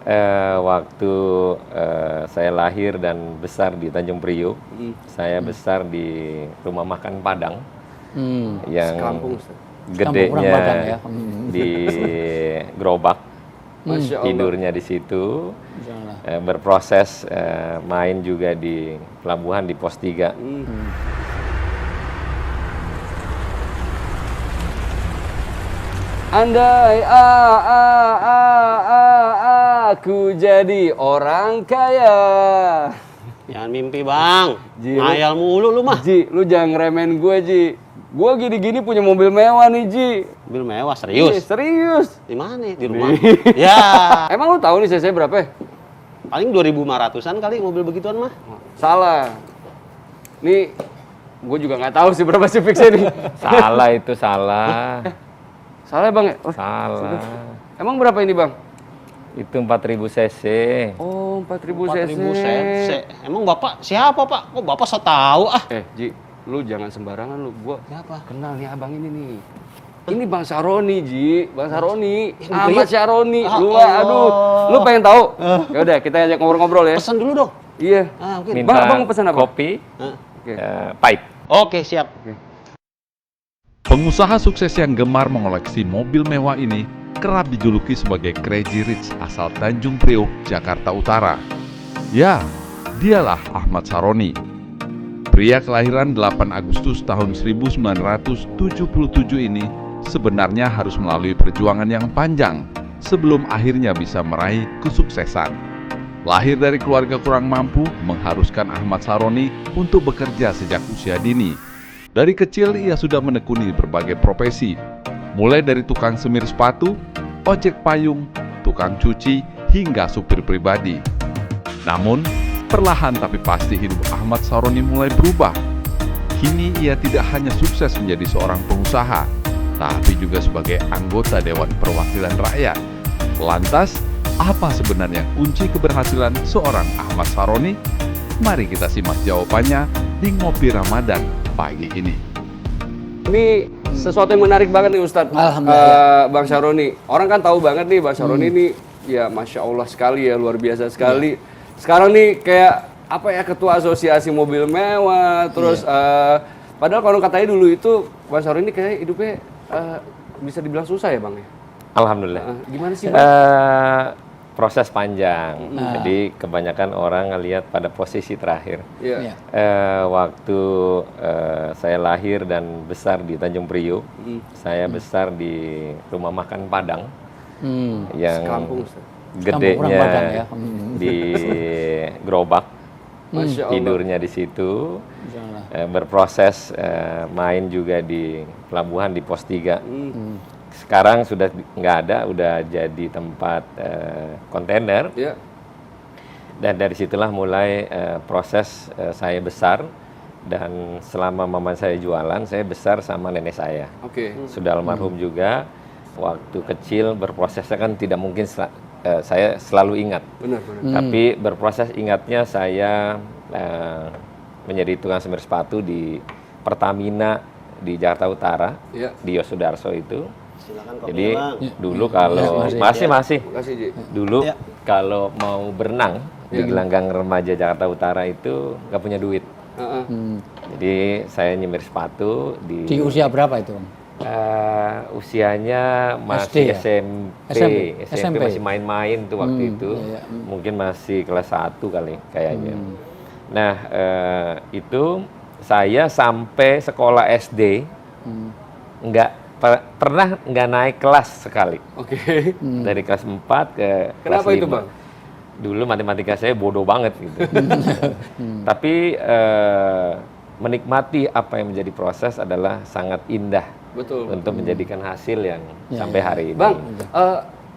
Waktu saya lahir dan besar di Tanjung Priok, saya besar di rumah makan Padang yang Sekampung, Ustaz. gedenya Padang, ya. di gerobak, Masya Allah. tidurnya di situ, Insyaallah. berproses main juga di pelabuhan di Pos 3. Andai aku jadi orang kaya. Jangan mimpi bang, Ji, ngayal mulu lu mah. Ji, lu jangan ngeremehin gue, Ji. Gue gini-gini punya mobil mewah nih, Ji. Mobil mewah Ih, serius. serius. Di mana nih? Di rumah. Ya, Emang lu tahu nih CC berapa ya? paling 2.500-an kali mobil begituan mah. Salah. Nih, gue juga nggak tahu sih berapa sih fixnya nih. Salah itu salah. Salah ya, Bang ya? Oh, Salah. emang berapa ini, Bang? Itu 4.000 cc. Oh, 4.000 cc. 4.000 cc. Emang bapak siapa pak? Kok bapak so tahu ah? Ji, lu jangan sembarangan lu. Gua Siapa? kenal nih abang ini nih. Ini Bang Saroni, Ji. Bang Saroni. Yang Ahmad beliau- Saroni. Ah, Lu, Allah. aduh. Lu pengen tahu? Ya udah, kita ajak ngobrol-ngobrol ya. Pesan dulu dong. Iya. Ah, mungkin. Minta Bang mau pesan apa? kopi, Ah. Oke. pahit. Oke siap. Pengusaha sukses yang gemar mengoleksi mobil mewah ini kerap dijuluki sebagai Crazy Rich asal Tanjung Priok, Jakarta Utara. Ya, dialah Ahmad Saroni. Pria kelahiran 8 Agustus tahun 1977 ini sebenarnya harus melalui perjuangan yang panjang sebelum akhirnya bisa meraih kesuksesan. Lahir dari keluarga kurang mampu mengharuskan Ahmad Saroni untuk bekerja sejak usia dini. Dari kecil ia sudah menekuni berbagai profesi, mulai dari tukang semir sepatu, ojek payung, tukang cuci, hingga supir pribadi. Namun, perlahan tapi pasti hidup Ahmad Saroni mulai berubah. Kini ia tidak hanya sukses menjadi seorang pengusaha, tapi juga sebagai anggota Dewan Perwakilan Rakyat. Lantas, apa sebenarnya kunci keberhasilan seorang Ahmad Saroni? Mari kita simak jawabannya di Ngopi Ramadan pagi ini. Ini sesuatu yang menarik banget nih Ustadz. Alhamdulillah. Bang Saroni. Orang kan tahu banget nih Bang Saroni ini ya Masya Allah sekali ya, luar biasa sekali. Sekarang nih kayak apa ya, ketua asosiasi mobil mewah. Terus padahal kalau katanya dulu itu Bang Saroni ini kayak hidupnya bisa dibilang susah ya Bang ya? Alhamdulillah. Gimana sih Bang? Proses panjang. Jadi kebanyakan orang ngelihat pada posisi terakhir. Iya. Waktu saya lahir dan besar di Tanjung Priok, saya besar di rumah makan Padang yang Sekampung, Ustaz. gedenya Padang, ya. di gerobak, Masya Allah. tidurnya di situ, Insyaallah. berproses main juga di pelabuhan di Pos 3. Sekarang sudah nggak ada, udah jadi tempat kontainer. Iya. Dan dari situlah mulai proses saya besar. Dan selama mama saya jualan, saya besar sama nenek saya. Oke. Sudah almarhum juga. Waktu kecil berprosesnya kan tidak mungkin saya selalu ingat. Benar. Tapi berproses ingatnya saya menjadi tukang semir sepatu di Pertamina di Jakarta Utara, Iya. di Yosudarso itu. Silakan kopi Jadi bang. dulu kalau masih Makasih Ji. dulu Ya. kalau mau berenang di gelanggang remaja Jakarta Utara itu nggak punya duit. Heeh. Jadi saya nyemir sepatu Di di usia berapa itu? usianya masih SD ya? SMP masih main-main tuh waktu itu. iya. Mungkin masih kelas 1 kali kayaknya. Nah, itu saya sampai sekolah SD nggak pernah nggak naik kelas sekali. Oke. Dari kelas 4 ke kelas Kenapa 5. itu, Bang? Dulu matematika saya bodoh banget gitu. Tapi menikmati apa yang menjadi proses adalah sangat indah. Betul. Untuk menjadikan hasil yang sampai hari ini. Bang,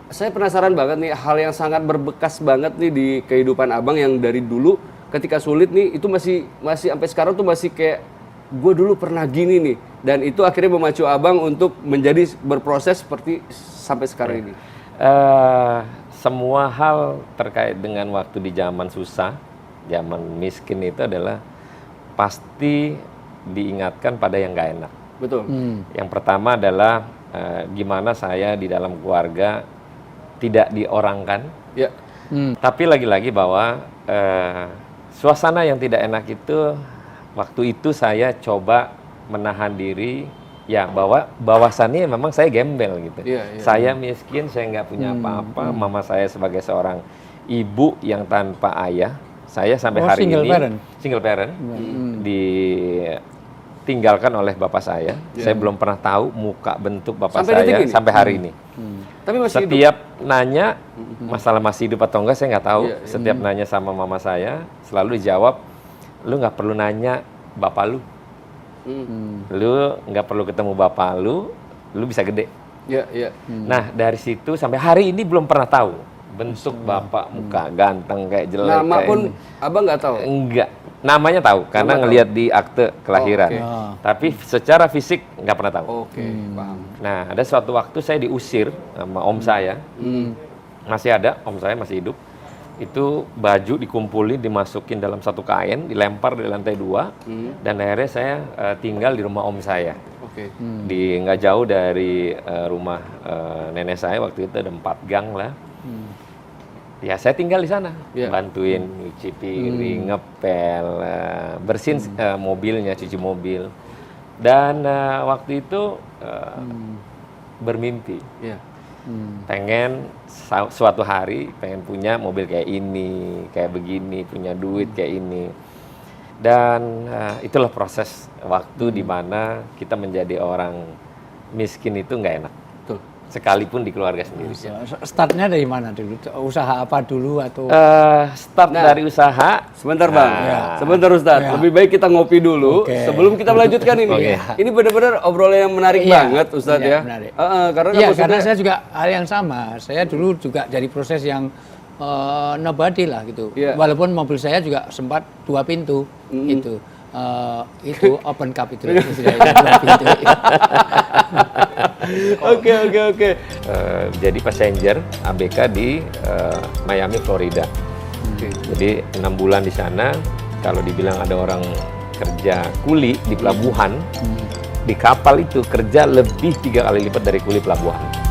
saya penasaran banget nih, hal yang sangat berbekas banget nih di kehidupan abang yang dari dulu ketika sulit nih, itu masih sampai sekarang tuh masih kayak gue dulu pernah gini nih, dan itu akhirnya memacu abang untuk menjadi berproses seperti sampai sekarang ini. Semua hal terkait dengan waktu di zaman susah, zaman miskin itu adalah pasti diingatkan pada yang gak enak. Betul. Yang pertama adalah gimana saya di dalam keluarga tidak diorangkan, Ya. Tapi lagi-lagi bahwa suasana yang tidak enak itu, waktu itu saya coba menahan diri, ya bahwasannya memang saya gembel gitu. Iya. Saya miskin, saya nggak punya apa-apa. Mama saya sebagai seorang ibu yang tanpa ayah, saya sampai hari single ini parent. single parent, ditinggalkan oleh bapak saya. Saya belum pernah tahu muka bentuk bapak Sampai detik saya ini? sampai hari ini. Tapi masih hidup. Setiap nanya masalah masih hidup atau enggak saya nggak tahu. Iya. Setiap nanya sama mama saya selalu dijawab, lu nggak perlu nanya bapak lu. Lu nggak perlu ketemu bapak lu bisa gede. Iya. Nah dari situ sampai hari ini belum pernah tahu bentuk bapak, muka ganteng kayak jelek. Nama kayak pun ini. abang nggak tahu. Enggak, namanya tahu karena Nama ngelihat di akte kelahiran. Oke. Tapi secara fisik nggak pernah tahu. Oke, paham. Nah ada suatu waktu saya diusir sama om saya, masih ada om saya masih hidup. Itu baju dikumpulin, dimasukin dalam satu kain, dilempar di lantai 2, dan akhirnya saya tinggal di rumah om saya. Oke. Di nggak jauh dari rumah nenek saya, waktu itu ada 4 gang lah. Ya saya tinggal di sana, Iya. bantuin nyuci piring, ngepel, bersihin mobilnya, cuci mobil. Dan waktu itu bermimpi, Iya. pengen suatu hari pengen punya mobil kayak ini, kayak begini, punya duit kayak ini. Dan itulah proses waktu di mana kita menjadi orang miskin itu nggak enak, Betul. sekalipun di keluarga sendiri. Startnya dari mana dulu? Usaha apa dulu atau? Start dari usaha. Sebentar bang, sebentar Ustadz. Ya. Lebih baik kita ngopi dulu Oke. sebelum kita melanjutkan ini. Oke. Ini benar-bear obrolan yang menarik Iya, banget Ustadz iya, ya. menarik. Karena Iya, maksudnya- karena saya juga hal yang sama. Saya dulu juga dari proses yang nobody lah gitu. Iya. Walaupun mobil saya juga sempat 2 pintu itu. Itu open cup itu. Sudah 2 pintu. Oke. Jadi passenger ABK di Miami, Florida. Jadi 6 bulan di sana. Kalau dibilang ada orang kerja kuli di pelabuhan, di kapal itu kerja lebih 3 kali lipat dari kuli pelabuhan.